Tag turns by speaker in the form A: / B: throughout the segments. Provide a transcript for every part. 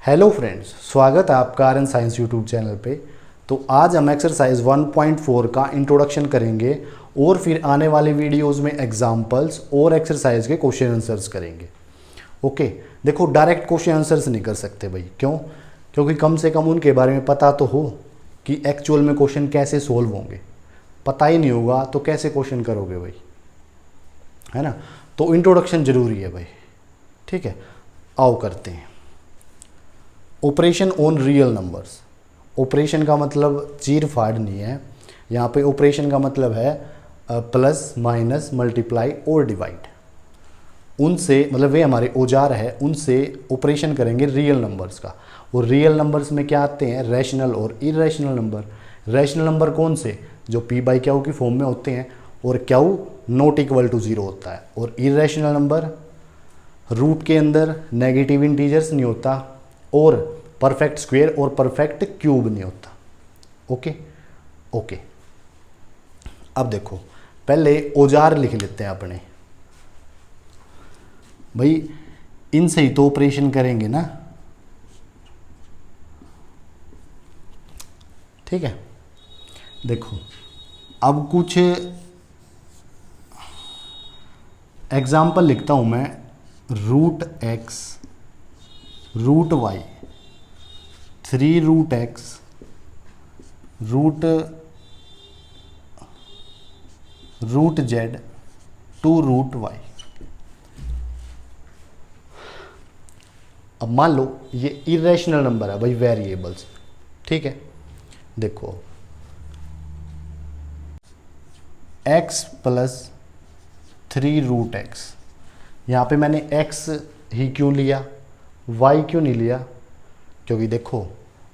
A: Hello friends, स्वागत है आपका R N science YouTube channel पे। तो आज हम एक्सरसाइज 1.4 का इंट्रोडक्शन करेंगे और फिर आने वाले वीडियोस में एग्जांपल्स और एक्सरसाइज के क्वेश्चन आंसर्स करेंगे। ओके, देखो डायरेक्ट क्वेश्चन आंसर्स नहीं कर सकते भाई। क्यों? क्योंकि कम से कम उनके बारे में पता तो हो कि एक्चुअल में क्वेश्चन कैसे सोल्व होंगे। पता ही नहीं होगा तो कैसे क्वेश्चन करोगे भाई, है ना। तो इंट्रोडक्शन ज़रूरी है भाई, ठीक है। आओ करते हैं। Operation on real numbers. Operation का मतलब चीर फाड़ नहीं है यहाँ पे। ऑपरेशन का मतलब है प्लस माइनस मल्टीप्लाई और डिवाइड। उनसे मतलब वे हमारे औजार है, उनसे ऑपरेशन करेंगे रियल नंबर्स का। और रियल नंबर्स में क्या आते हैं? रैशनल और इरेशनल नंबर। रैशनल नंबर कौन से? जो पी बाई क्यू की फॉर्म में होते हैं और Q not equal to zero होता है। और इरेशनल नंबर रूट के अंदर नेगेटिव इंटीजर्स नहीं होता और परफेक्ट स्क्वायर और परफेक्ट क्यूब नहीं होता। ओके ओके, अब देखो पहले औजार लिख लेते हैं अपने भाई। इनसे ही तो ऑपरेशन करेंगे ना, ठीक है। देखो अब कुछ एग्जाम्पल लिखता हूं मैं। Root X, root Y, 3 root X, root Z, 2 root Y. अब मान लो ये इरेशनल नंबर है भाई, वेरिएबल्स, ठीक है। देखो x प्लस 3 रूट एक्स, यहाँ पे मैंने x ही क्यों लिया, y क्यों नहीं लिया? क्योंकि देखो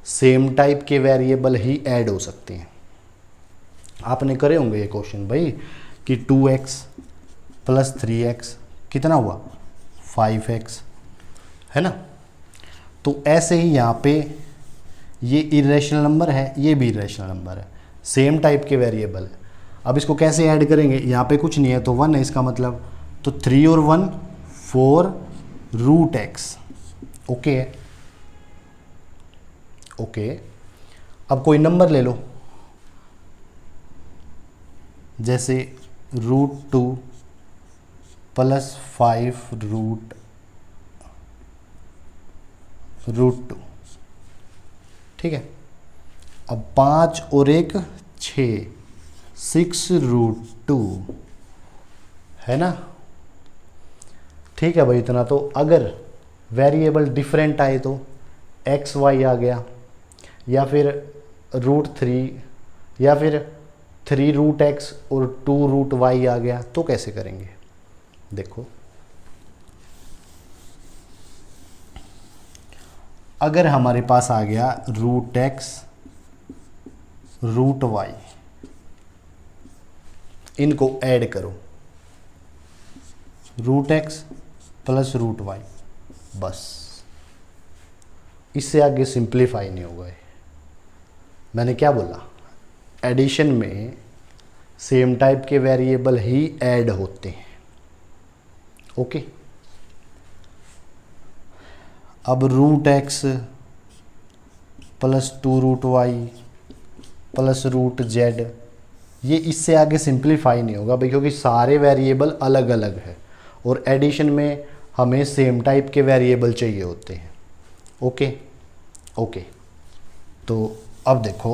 A: सेम टाइप के वेरिएबल ही ऐड हो सकते हैं। आपने करे होंगे ये क्वेश्चन भाई कि 2x प्लस 3x कितना हुआ? 5x, है ना। तो ऐसे ही यहाँ पे ये इरेशनल नंबर है, ये भी इरेशनल नंबर है, सेम टाइप के वेरिएबल है। अब इसको कैसे ऐड करेंगे? यहाँ पे कुछ नहीं है तो 1 है इसका मतलब, तो 3 और 1 4 रूट एक्स। ओके ओके, अब कोई नंबर ले लो, जैसे रूट 2 प्लस 5 रूट 2, ठीक है। अब 5 और 1 6, 6 रूट 2, है ना। ठीक है भाई, इतना तो। अगर वेरिएबल डिफरेंट आए तो एक्स वाई आ गया, या फिर रूट 3, या फिर 3 रूट एक्स और 2 रूट वाई आ गया, तो कैसे करेंगे? देखो अगर हमारे पास आ गया रूट एक्स रूट वाई, इनको ऐड करो, root X plus root Y, बस। इससे आगे सिंप्लीफाई नहीं होगा। मैंने क्या बोला? एडिशन में सेम टाइप के वेरिएबल ही ऐड होते हैं। ओके, अब root X plus 2 root Y plus root Z, ये इससे आगे सिंप्लीफाई नहीं होगा भाई, क्योंकि सारे वेरिएबल अलग अलग है और एडिशन में हमें सेम टाइप के वेरिएबल चाहिए होते हैं। ओके ओके, तो अब देखो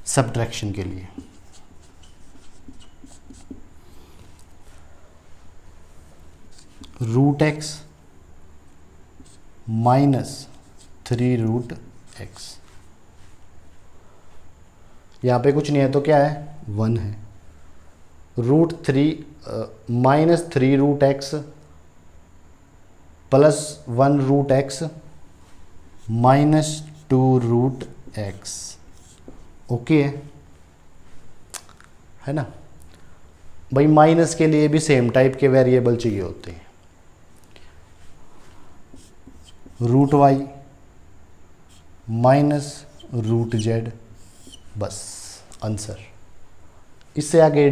A: सब्ट्रैक्शन के लिए root X minus 3 root X, यहाँ पे कुछ नहीं है तो क्या है? 1 है। Root 3 minus 3 root X plus 1 root X minus 2 root X. Okay है ना भाई। माइनस के लिए भी सेम टाइप के वेरिएबल चाहिए होते हैं। Root Y minus root Z, बस आंसर। इससे आगे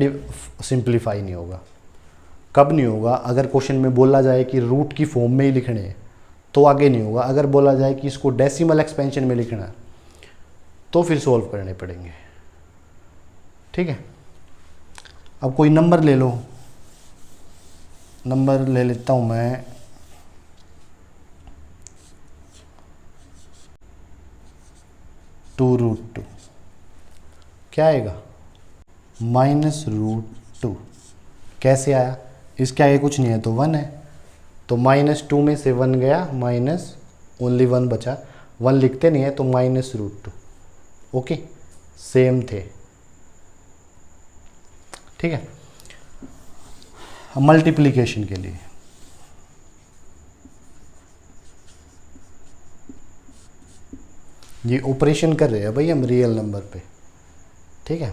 A: सिंप्लीफाई नहीं होगा। कब नहीं होगा? अगर क्वेश्चन में बोला जाए कि रूट की फॉर्म में ही लिखने हैं तो आगे नहीं होगा। अगर बोला जाए कि इसको डेसिमल एक्सपेंशन में लिखना है तो फिर सॉल्व करने पड़ेंगे। ठीक है, अब कोई नंबर ले लो। नंबर ले लेता हूँ मैं 2√2। क्या आएगा? -√2। कैसे आया? इसके आगे कुछ नहीं है तो 1 है, तो -2 में से 1 गया, माइनस ओनली 1 बचा। 1 लिखते नहीं है तो -√2। ओके, सेम थे। ठीक है, मल्टीप्लिकेशन के लिए ये ऑपरेशन कर रहे हैं भाई हम रियल नंबर पे। ठीक है,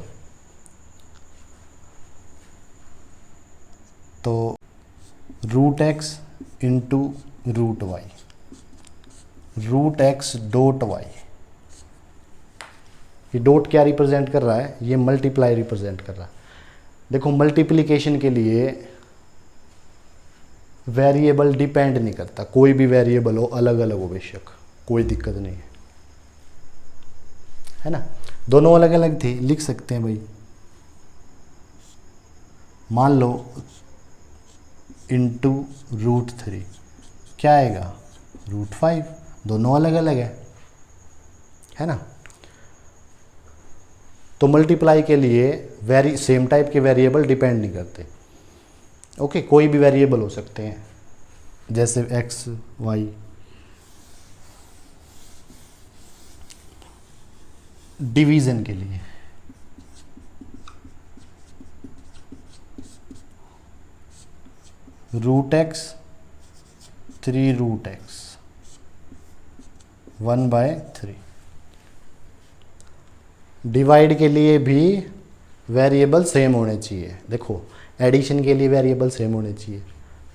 A: तो √x इंटू √y, √x.y। ये डॉट क्या रिप्रेजेंट कर रहा है? ये मल्टीप्लाई रिप्रेजेंट कर रहा है। देखो, मल्टीप्लिकेशन के लिए वेरिएबल डिपेंड नहीं करता, कोई भी वेरिएबल हो, अलग अलग हो बेशक, कोई दिक्कत नहीं है ना। दोनों अलग अलग थे, लिख सकते हैं भाई। मान लो इंटू √3 क्या आएगा? √5। दोनों अलग अलग है ना। तो मल्टीप्लाई के लिए सेम टाइप के वेरिएबल डिपेंड नहीं करते। ओके, कोई भी वेरिएबल हो सकते हैं, जैसे x, y। डिवीजन के लिए √x 3√x 1/3। डिवाइड के लिए भी वेरिएबल सेम होने चाहिए। देखो, एडिशन के लिए वेरिएबल सेम होने चाहिए,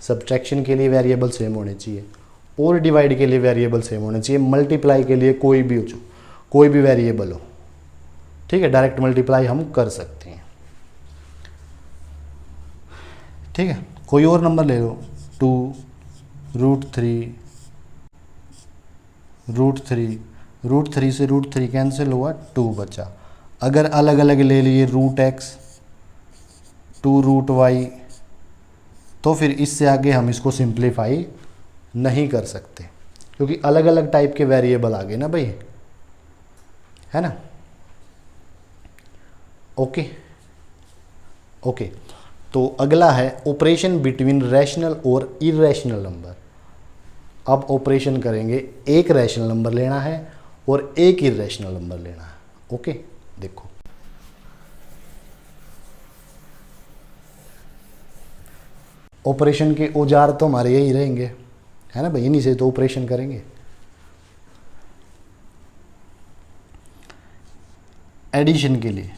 A: सब्ट्रैक्शन के लिए वेरिएबल सेम होने चाहिए, और डिवाइड के लिए वेरिएबल सेम होने चाहिए। मल्टीप्लाई के लिए कोई भी वेरिएबल हो। ठीक है, डायरेक्ट मल्टीप्लाई हम कर सकते हैं। ठीक है, कोई और नंबर ले लो। 2√3 √3 से √3 कैंसिल हुआ, 2 बचा। अगर अलग अलग ले लिए √x 2√y, तो फिर इससे आगे हम इसको सिंप्लीफाई नहीं कर सकते, क्योंकि अलग अलग टाइप के वेरिएबल आ गए ना भाई, है ना। ओके, तो अगला है ऑपरेशन बिटवीन रैशनल और इरेशनल नंबर। अब ऑपरेशन करेंगे, एक रैशनल नंबर लेना है और एक इरेशनल नंबर लेना है। ओके, देखो ऑपरेशन के औजार तो हमारे यही रहेंगे, है ना भाई, इन्हीं से तो ऑपरेशन करेंगे। एडिशन के लिए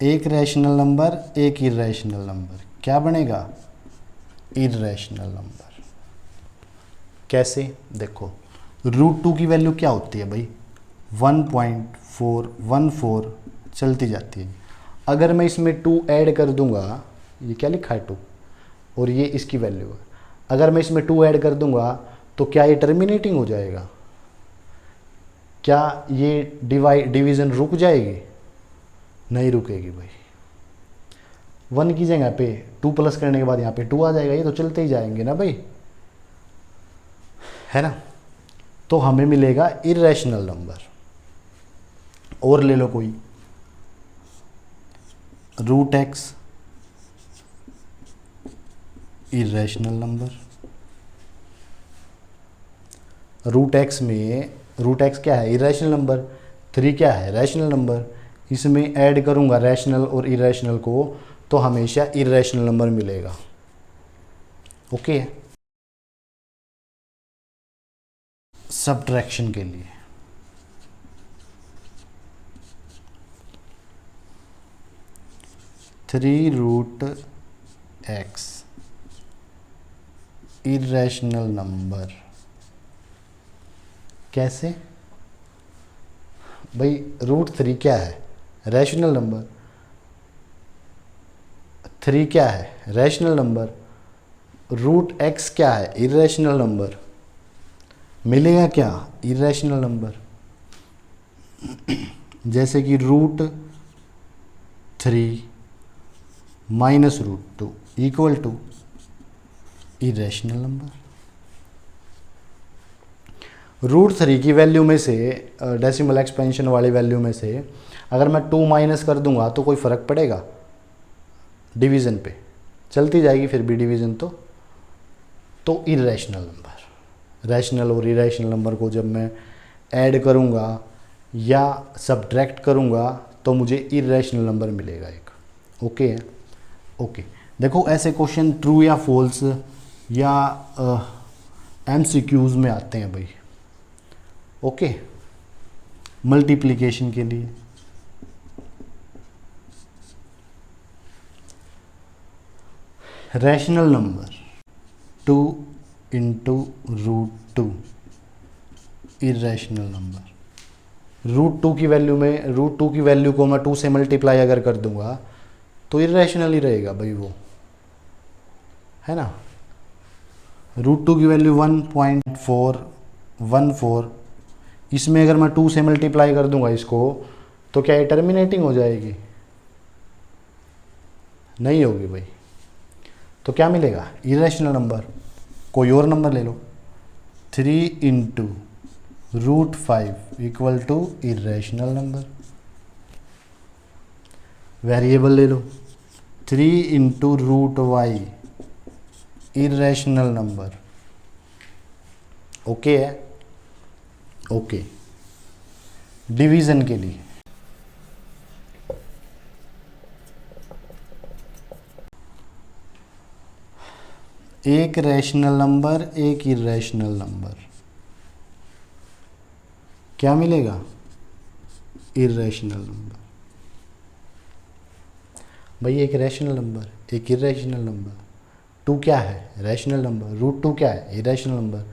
A: एक रैशनल नंबर, एक इरेशनल नंबर, क्या बनेगा? Irrational number. कैसे? देखो, √2 की वैल्यू क्या होती है भाई? 1.414 चलती जाती है। अगर मैं इसमें 2 ऐड कर दूंगा, ये क्या लिखा है 2, और ये इसकी वैल्यू है। अगर मैं इसमें 2 ऐड कर दूंगा तो क्या ये टर्मिनेटिंग हो जाएगा? क्या ये डिवीज़न रुक जाएगी? नहीं रुकेगी भाई। 1 की जगह पे 2 प्लस करने के बाद यहाँ पे 2 आ जाएगा, ये तो चलते ही जाएंगे ना भाई, है ना। तो हमें मिलेगा इरेशनल नंबर। और ले लो कोई, √x इरेशनल नंबर। √x में √x क्या है? Irrational number. 3 क्या है? Rational number. इसमें ऐड करूंगा रैशनल और इरेशनल को तो हमेशा इरेशनल नंबर मिलेगा। ओके, सब्ट्रैक्शन के लिए 3√x इरेशनल नंबर। कैसे भाई? √3 क्या है? Rational number. 3 क्या है? Rational number. रूट एक्स क्या है? Irrational number. मिलेगा क्या? Irrational number. जैसे कि √3 minus √2 equal to irrational number. √3 की वैल्यू में से, डेसिमल एक्सपेंशन वाली वैल्यू में से अगर मैं 2 माइनस कर दूंगा तो कोई फ़र्क पड़ेगा? डिवीज़न पे चलती जाएगी फिर भी डिवीज़न तो इरेशनल नंबर। रैशनल और इरेशनल नंबर को जब मैं ऐड करूंगा या सब्ट्रैक्ट करूंगा तो मुझे इरेशनल नंबर मिलेगा एक। ओके है? ओके। देखो ऐसे क्वेश्चन ट्रू या फॉल्स या MCQs में आते हैं भाई। ओके, मल्टीप्लिकेशन के लिए rational number 2 into √2 irrational number. √2 की वैल्यू में, √2 की वैल्यू को मैं 2 से मल्टीप्लाई अगर कर दूंगा तो इरेशनल ही रहेगा भाई वो, है ना। √2 की वैल्यू 1.414, इसमें अगर मैं 2 से मल्टीप्लाई कर दूंगा इसको तो क्या ये टर्मिनेटिंग हो जाएगी? नहीं होगी भाई। तो क्या मिलेगा? Irrational number. कोई और नंबर ले लो। 3 into √5 equal to irrational number. Variable ले लो। 3 into √y irrational number. Okay है? ओके। डिवीजन के लिए एक रैशनल नंबर एक इरेशनल नंबर, क्या मिलेगा? Irrational number. भाई एक रैशनल नंबर एक इरेशनल नंबर, 2 क्या है? रैशनल नंबर, √2 क्या है? इरेशनल नंबर,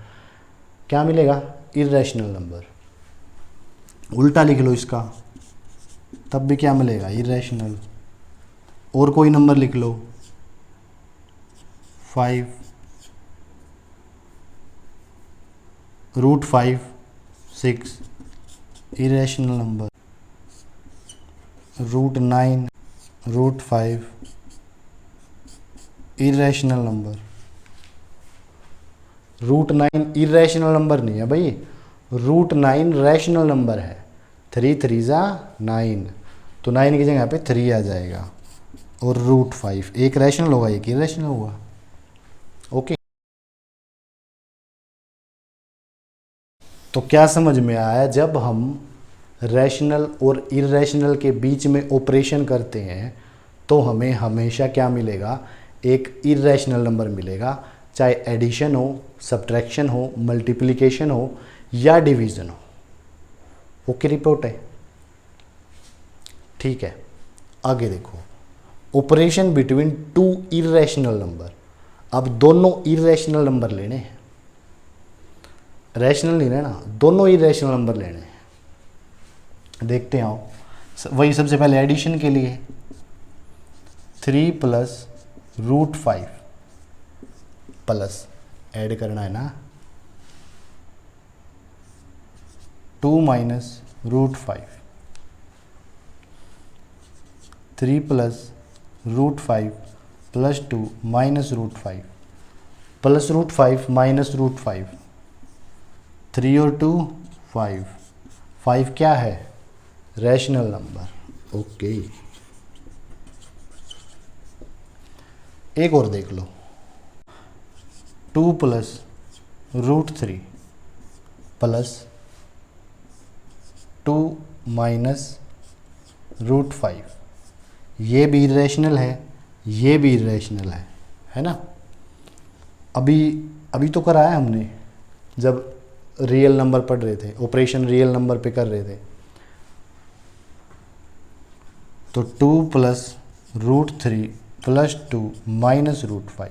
A: क्या मिलेगा? Irrational number. उल्टा लिख लो इसका, तब भी क्या मिलेगा? इरेशनल। और कोई नंबर लिख लो, 5 √5 6 irrational number. √9 √5 irrational number. √9 irrational number नहीं है भाई, √9 रैशनल नंबर है। 3 3 ज़ा 9, तो 9 की जगह पे 3 आ जाएगा। और √5 एक रैशनल होगा एक इरेशनल होगा। ओके, तो क्या समझ में आया? जब हम रैशनल और इरेशनल के बीच में ऑपरेशन करते हैं तो हमें हमेशा क्या मिलेगा? एक इरेशनल नंबर मिलेगा, चाहे एडिशन हो, सब्ट्रैक्शन हो, मल्टीप्लिकेशन हो या डिवीज़न हो। ओके रिपोर्ट है? ठीक है, आगे देखो। Operation between 2 irrational number. अब दोनों इरेशनल नंबर लेने हैं, रैशनल नहीं लेना, दोनों इरेशनल नंबर लेने हैं। देखते हैं, आओ। वही सबसे पहले एडिशन के लिए 3 प्लस √5 प्लस ऐड करना है ना 2 minus √5, 3 plus √5 plus 2 minus √5 plus √5 minus √5, 3 और 2 5, 5 क्या है? Rational number. ओके, एक और देख लो, 2 प्लस √3 प्लस 2 माइनस √5, ये भी इरेशनल है, ये भी इरेशनल है ना। अभी तो कराया हमने जब रियल नंबर पढ़ रहे थे, ऑपरेशन रियल नंबर पे कर रहे थे। तो 2 प्लस √3 प्लस 2 माइनस √5,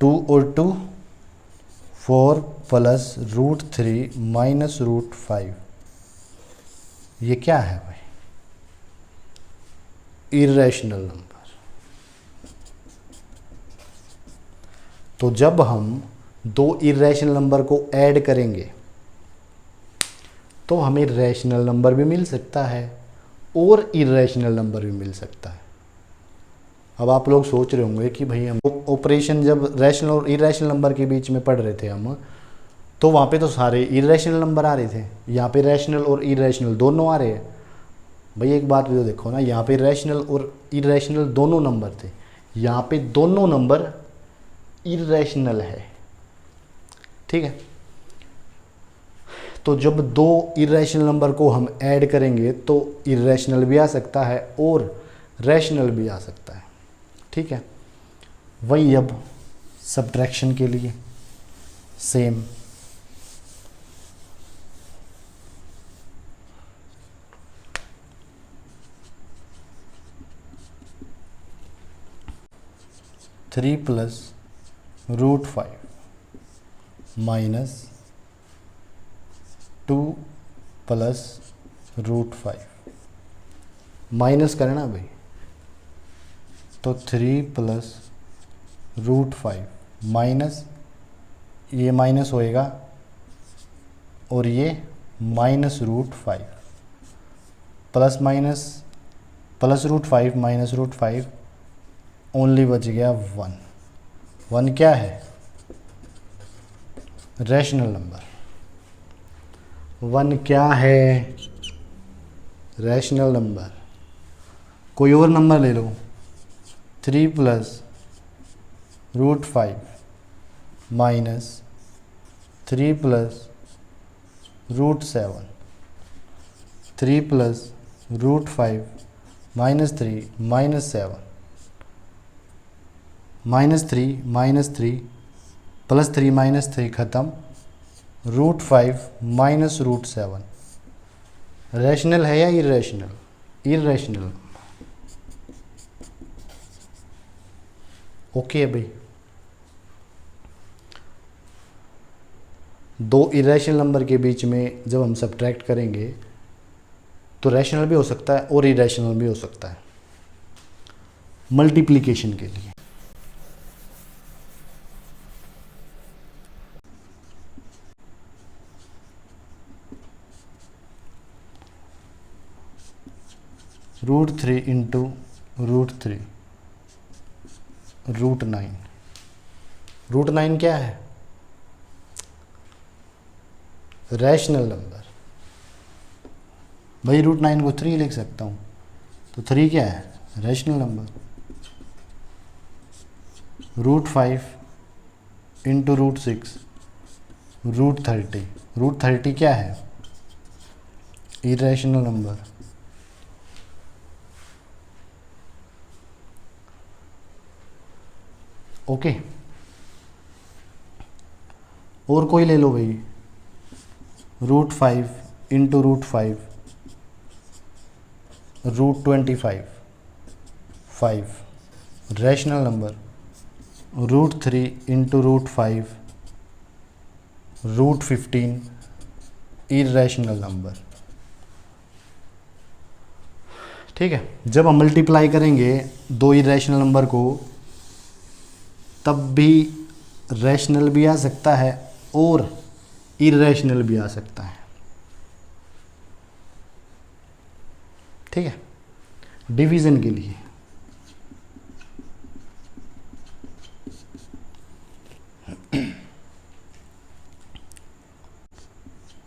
A: 2 और 2 4 प्लस √3 माइनस √5, ये क्या है भाई? Irrational number. तो जब हम दो इर्रेशनल नंबर को ऐड करेंगे तो हमें रैशनल नंबर भी मिल सकता है और इर्रेशनल नंबर भी मिल सकता है। अब आप लोग सोच रहे होंगे कि भाई हम ऑपरेशन जब रैशनल और इर्रेशनल नंबर के बीच में पढ़ रहे थे हम, तो वहाँ पे तो सारे इर्रेशनल नंबर आ रहे थे, यहाँ पे रैशनल और इर्रेशनल दोनों आ रहे हैं। भाई एक बात भी तो देखो ना, यहाँ पे रैशनल और इर्रेशनल दोनों नंबर थे, यहाँ पे दोनों नंबर इर्रेशनल है। ठीक है, तो जब दो इर्रेशनल नंबर को हम ऐड करेंगे तो इर्रेशनल भी आ सकता है और रैशनल भी आ सकता है। ठीक है, वही अब सब्ट्रैक्शन के लिए same. Three plus √5 minus 2 plus √5, minus करना भाई, तो 3 प्लस √5 माइनस, ये माइनस होएगा और ये minus √5, plus minus plus √5 minus √5, only बच गया 1। 1 क्या है? Rational number. 1 क्या है? Rational number. कोई और नंबर ले लो। 3 plus √5 minus 3 plus √7, 3 plus √5 minus 3 minus 7, -3 plus 3 minus 3 ख़त्म, √5 माइनस √7। रैशनल है या इर्रेशनल? इर्रेशनल। ओके भाई, दो इर्रेशनल नंबर के बीच में जब हम सब्ट्रैक्ट करेंगे तो रैशनल भी हो सकता है और इर्रेशनल भी हो सकता है। मल्टीप्लिकेशन के लिए √3 इंटू √3 √9। √9 क्या है? Rational number. भाई √9 को 3 लिख सकता हूँ, तो 3 क्या है? Rational number. √5 इंटू √6 √30। √30 क्या है? Irrational number. ओके, और कोई ले लो भाई। √5 into √5 √25 5, rational number. √3 into √5 √15, irrational number. ठीक है, जब हम मल्टीप्लाई करेंगे दो इर्रेशनल नंबर को तब भी रैशनल भी आ सकता है और इर्रेशनल भी आ सकता है। ठीक है, डिवीज़न के लिए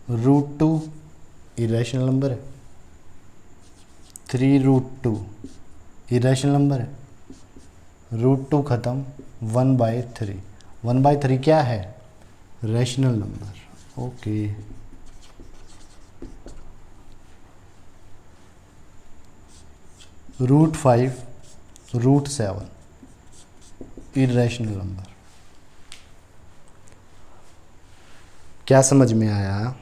A: √2 इर्रेशनल नंबर है, 3√2 इर्रेशनल नंबर है, √2 ख़त्म, 1/3। 1/3 क्या है? Rational number. Okay, √5 √7 irrational number. क्या समझ में आया?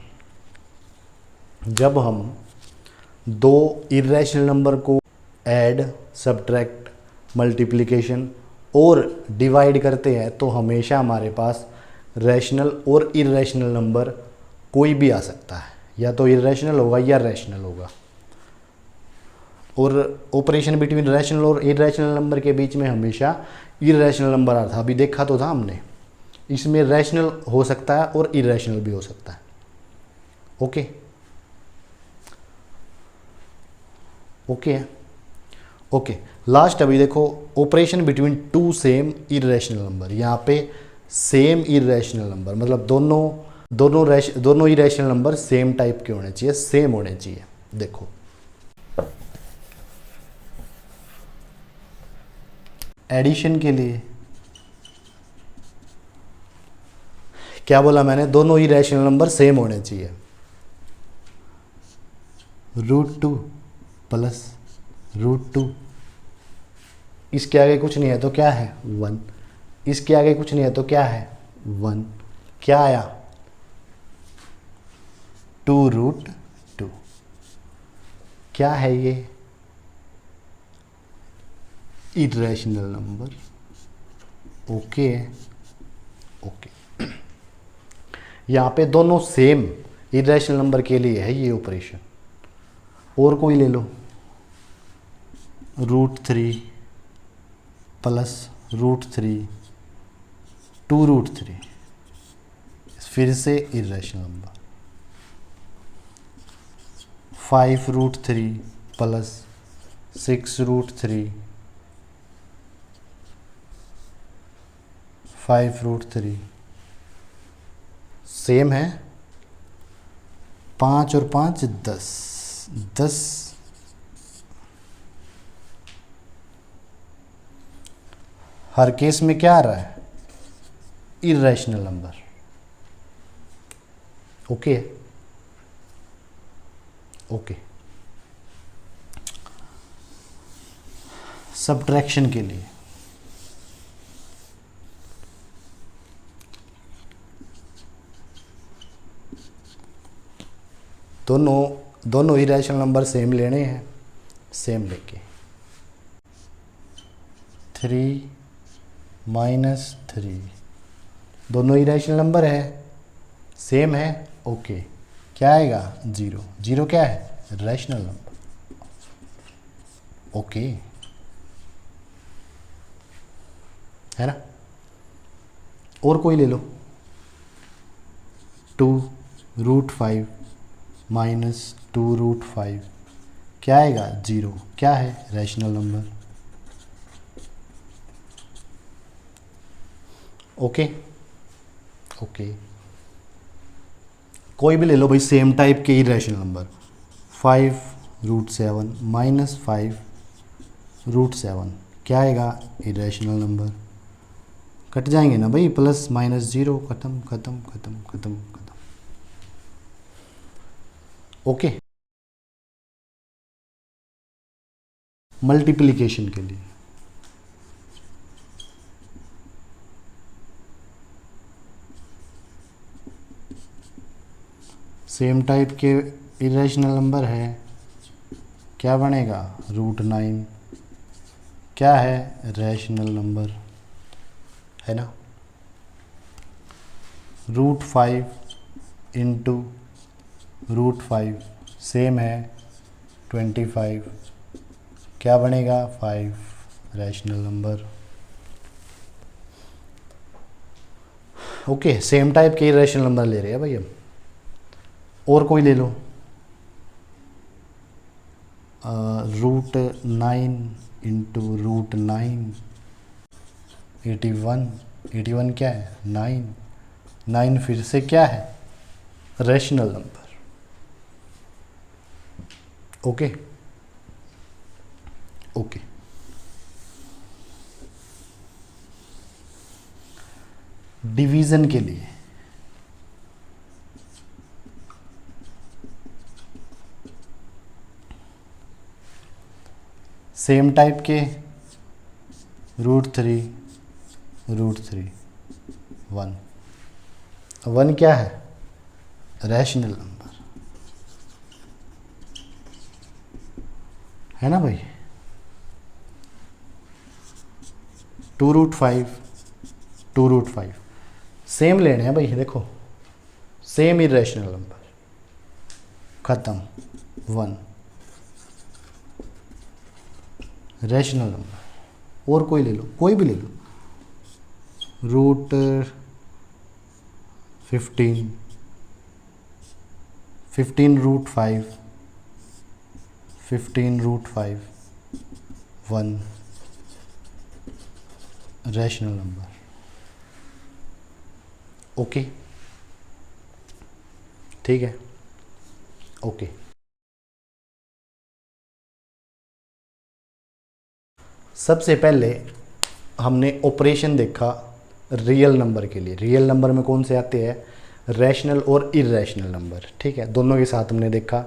A: जब हम दो इर्रेशनल नंबर को ऐड, सब्ट्रैक्ट, मल्टीप्लिकेशन और डिवाइड करते हैं तो हमेशा हमारे पास रैशनल और इरेशनल नंबर कोई भी आ सकता है, या तो इरेशनल होगा या रैशनल होगा। और ऑपरेशन बिटवीन रैशनल और इरेशनल नंबर के बीच में हमेशा इरेशनल नंबर आता था, अभी देखा तो था हमने। इसमें रैशनल हो सकता है और इरेशनल भी हो सकता है। ओके ओके है ओके। लास्ट अभी देखो, operation between two same irrational number. यहाँ पे सेम इरेशनल नंबर मतलब दोनों इरेशनल नंबर सेम टाइप के होने चाहिए, सेम होने चाहिए। देखो एडिशन के लिए क्या बोला मैंने, दोनों इरेशनल नंबर सेम होने चाहिए। √2 प्लस √2, इसके आगे कुछ नहीं है तो क्या है 1, इसके आगे कुछ नहीं है तो क्या है 1, क्या आया 2√2, क्या है ये इरेशनल नंबर। ओके ओके, यहाँ पे दोनों सेम इरेशनल नंबर के लिए है ये ऑपरेशन। और कोई ले लो, √3 प्लस √3, 2√3, फिर से इरेशनल नंबर। 5√3 प्लस 6√3, 5√3 सेम है। 5 और 5 10, 10 हर केस में क्या आ रहा है irrational number. Okay okay. Subtraction के लिए दोनों इरेशनल नंबर सेम लेने हैं, सेम लेके 3 - 3 दोनों इरेशनल नंबर है, सेम है। ओके, क्या आएगा 0, 0 क्या है रैशनल नंबर। ओके है ना। और कोई ले लो, 2√5 - 2√5 क्या आएगा 0, क्या है रैशनल नंबर। Okay okay. कोई भी ले लो भाई सेम टाइप के इरेशनल नंबर, 5√7 - 5√7 क्या आएगा इरेशनल नंबर। कट जाएंगे ना भाई, प्लस माइनस 0, खत्म खत्म खत्म खत्म खत्म। ओके। मल्टीप्लिकेशन के लिए सेम टाइप के इरेशनल नंबर है, क्या बनेगा √9, क्या है रैशनल नंबर, है ना। √5 × √5 सेम है 25, क्या बनेगा 5 rational number. Okay, same type के इरेशनल नंबर ले रहे हैं भाई हम। और कोई ले लो, √9 × √9 81, 81 क्या है 9, 9 फिर से क्या है rational number. Okay okay. Division के लिए सेम टाइप के √3 √3 1, 1 क्या है रैशनल नंबर, है ना भाई। 2√5 2√5 सेम लेने हैं भाई, देखो सेम इरेशनल नंबर, खत्म। 1 रैशनल नंबर, और कोई ले लो, कोई भी ले लो, root 15, 15 root 5, 15 root 5, 1 rational number. Okay, ठीक है, ओके। सबसे पहले हमने ऑपरेशन देखा रियल नंबर के लिए। रियल नंबर में कौन से आते हैं, रैशनल और इरेशनल नंबर, ठीक है। दोनों के साथ हमने देखा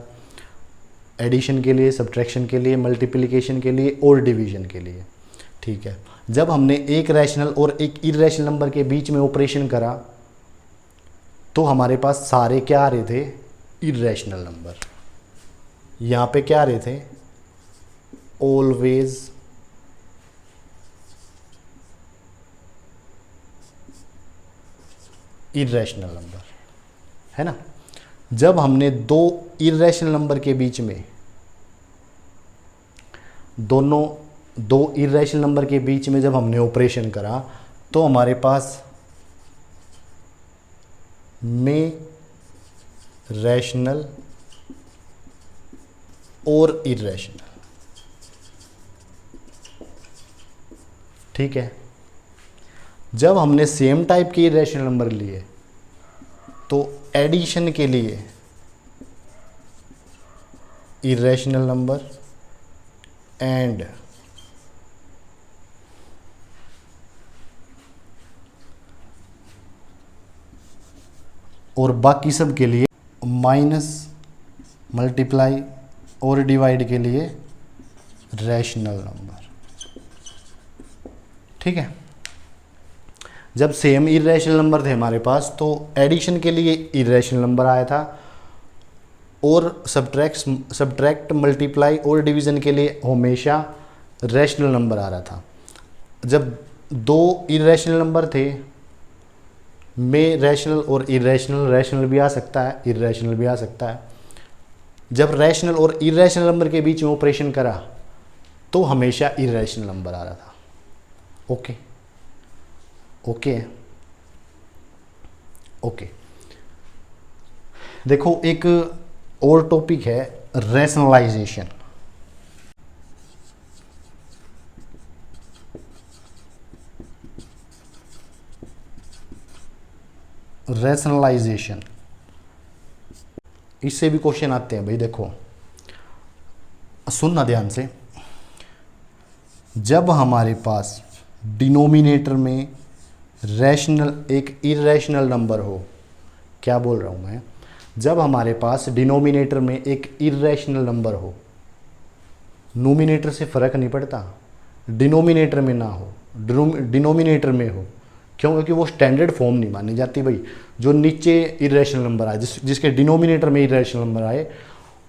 A: एडिशन के लिए, सब्ट्रैक्शन के लिए, मल्टीप्लिकेशन के लिए और डिवीजन के लिए, ठीक है। जब हमने एक रैशनल और एक इरेशनल नंबर के बीच में ऑपरेशन करा तो हमारे पास सारे क्या आ रहे थे, इरेशनल नंबर। यहाँ पे क्या आ रहे थे, ऑलवेज इरेशनल नंबर, है ना। जब हमने दो इरेशनल नंबर के बीच में, दो इरेशनल नंबर के बीच में जब हमने ऑपरेशन करा तो हमारे पास में रैशनल और इरेशनल, ठीक है। जब हमने सेम टाइप के इरेशनल नंबर लिए तो एडिशन के लिए इरेशनल नंबर एंड और बाकी सब के लिए माइनस, मल्टीप्लाई और डिवाइड के लिए रैशनल नंबर, ठीक है। जब सेम इरेशनल नंबर थे हमारे पास तो एडिशन के लिए इरेशनल नंबर आया था और सब्ट्रैक्ट, मल्टीप्लाई और डिवीज़न के लिए हमेशा रैशनल नंबर आ रहा था। जब दो इरेशनल नंबर थे में रैशनल और इरेशनल, रैशनल भी आ सकता है, इरेशनल भी आ सकता है। जब रैशनल और इरेशनल नंबर के बीच में ऑपरेशन करा तो हमेशा इरेशनल नंबर आ रहा था। Okay, okay, okay. देखो एक और टॉपिक है रैशनलाइजेशन। रैशनलाइजेशन, इससे भी क्वेश्चन आते हैं भाई। देखो सुनना ध्यान से, जब हमारे पास डिनोमिनेटर में रैशनल एक इरेशनल नंबर हो, क्या बोल रहा हूँ मैं, जब हमारे पास डिनोमिनेटर में एक इरेशनल नंबर हो, नोमिनेटर से फ़र्क नहीं पड़ता, डिनोमिनेटर में ना हो, डिनोमिनेटर में हो, क्यों, क्योंकि वो स्टैंडर्ड फॉर्म नहीं मानी जाती भाई। जो नीचे इरेशनल नंबर आए, जिसके डिनोमिनेटर में इरेशनल नंबर आए,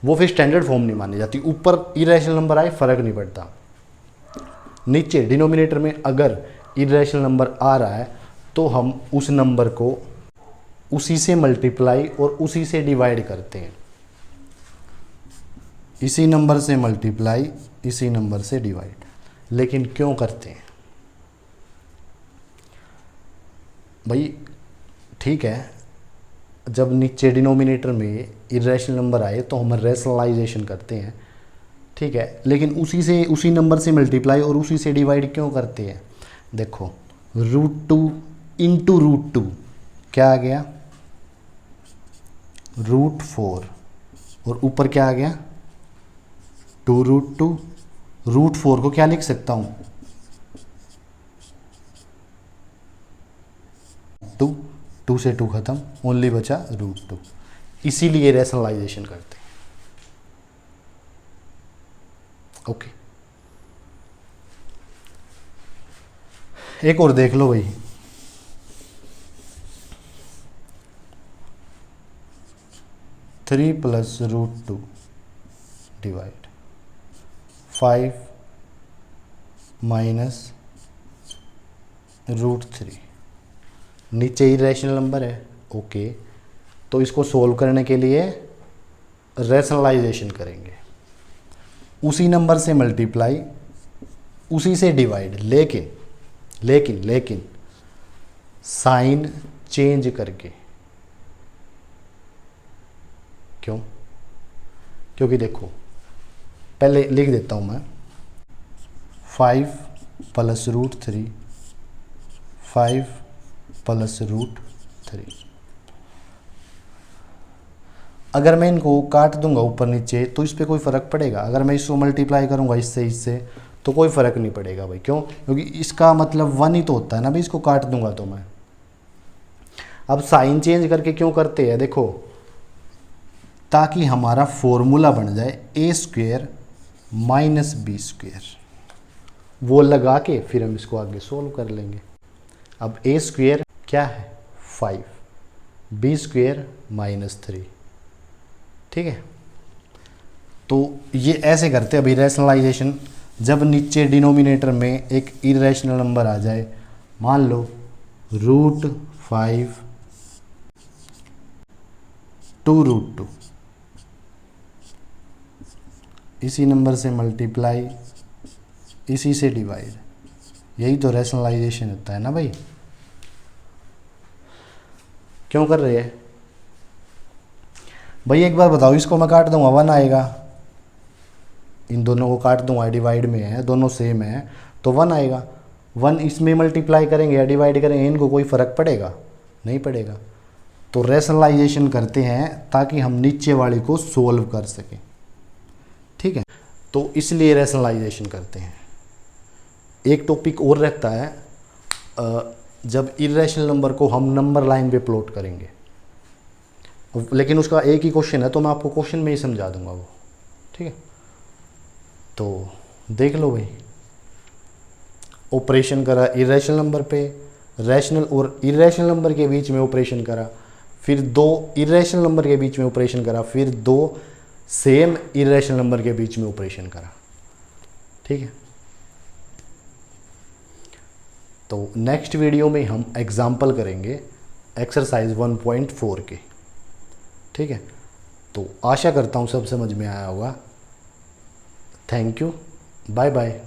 A: वो फिर स्टैंडर्ड फॉर्म नहीं मानी जाती। ऊपर इरेशनल नंबर आए फ़र्क नहीं पड़ता, नीचे डिनोमिनेटर में अगर इरेशनल नंबर आ रहा है तो हम उस नंबर को उसी से मल्टीप्लाई और उसी से डिवाइड करते हैं। इसी नंबर से मल्टीप्लाई, इसी नंबर से डिवाइड। लेकिन क्यों करते हैं भाई, ठीक है, जब नीचे डिनोमिनेटर में इरेशनल नंबर आए तो हम रैशनलाइजेशन करते हैं, ठीक है। लेकिन उसी नंबर से मल्टीप्लाई और उसी से डिवाइड क्यों करते हैं। देखो √2 इंटू √2 क्या आ गया, √4, और ऊपर क्या आ गया, 2√2। √4 को क्या लिख सकता हूँ, 2 से 2 खत्म, ओनली बचा √2। इसीलिए रैशनलाइजेशन करते हैं। ओके, एक और देख लो भाई, थ्री प्लस √2 डिवाइड 5 माइनस √3, नीचे इरेशनल नंबर है, ओके। तो इसको सोल्व करने के लिए रैशनलाइजेशन करेंगे, उसी नंबर से मल्टीप्लाई, उसी से डिवाइड, लेकिन लेकिन लेकिन साइन चेंज करके। क्यों? क्योंकि देखो, पहले लिख देता हूँ मैं, 5 प्लस रूट 3, 5 प्लस रूट 3। अगर मैं इनको काट दूंगा ऊपर नीचे तो इस पर कोई फ़र्क पड़ेगा? अगर मैं इसको मल्टीप्लाई करूंगा इससे तो कोई फ़र्क नहीं पड़ेगा भाई। क्यों? क्योंकि इसका मतलब 1 ही तो होता है ना भाई, इसको काट दूंगा तो मैं। अब साइन चेंज करके क्यों करते हैं? देखो, ताकि हमारा फॉर्मूला बन जाए a² माइनस b², वो लगा के फिर हम इसको आगे सोल्व कर लेंगे। अब a² क्या है? 5, b² माइनस 3, ठीक है। तो ये ऐसे करते हैं अभी रैशनलाइजेशन। जब नीचे डिनोमिनेटर में एक इरेशनल नंबर आ जाए, मान लो √5 2 √2, इसी नंबर से मल्टीप्लाई, इसी से डिवाइड, यही तो रैशनलाइजेशन होता है ना भाई। क्यों कर रहे हैं भाई? एक बार बताओ, इसको मैं काट दूंगा 1 आएगा, इन दोनों को काट दूंगा, डिवाइड में है, दोनों सेम है तो 1 आएगा। 1 इसमें मल्टीप्लाई करेंगे या डिवाइड करेंगे, इनको कोई फ़र्क पड़ेगा? नहीं पड़ेगा। तो रैशनलाइजेशन करते हैं ताकि हम नीचे वाले को सोल्व कर सकें, ठीक है। तो इसलिए रैशनलाइजेशन करते हैं। एक टॉपिक और रहता है, जब इरेशनल नंबर को हम नंबर लाइन पे प्लॉट करेंगे, लेकिन उसका एक ही क्वेश्चन है तो मैं आपको क्वेश्चन में ही समझा दूंगा वो, ठीक है। तो देख लो भाई, ऑपरेशन करा इरेशनल नंबर पे, रैशनल और इरेशनल नंबर के बीच में ऑपरेशन करा, फिर 2 इरेशनल नंबर के बीच में ऑपरेशन करा, फिर 2 सेम इरेशनल नंबर के बीच में ऑपरेशन करा, ठीक है। तो नेक्स्ट वीडियो में हम एग्जाम्पल करेंगे एक्सरसाइज 1.4 के, ठीक है। तो आशा करता हूँ सब समझ में आया होगा। Thank you, bye bye.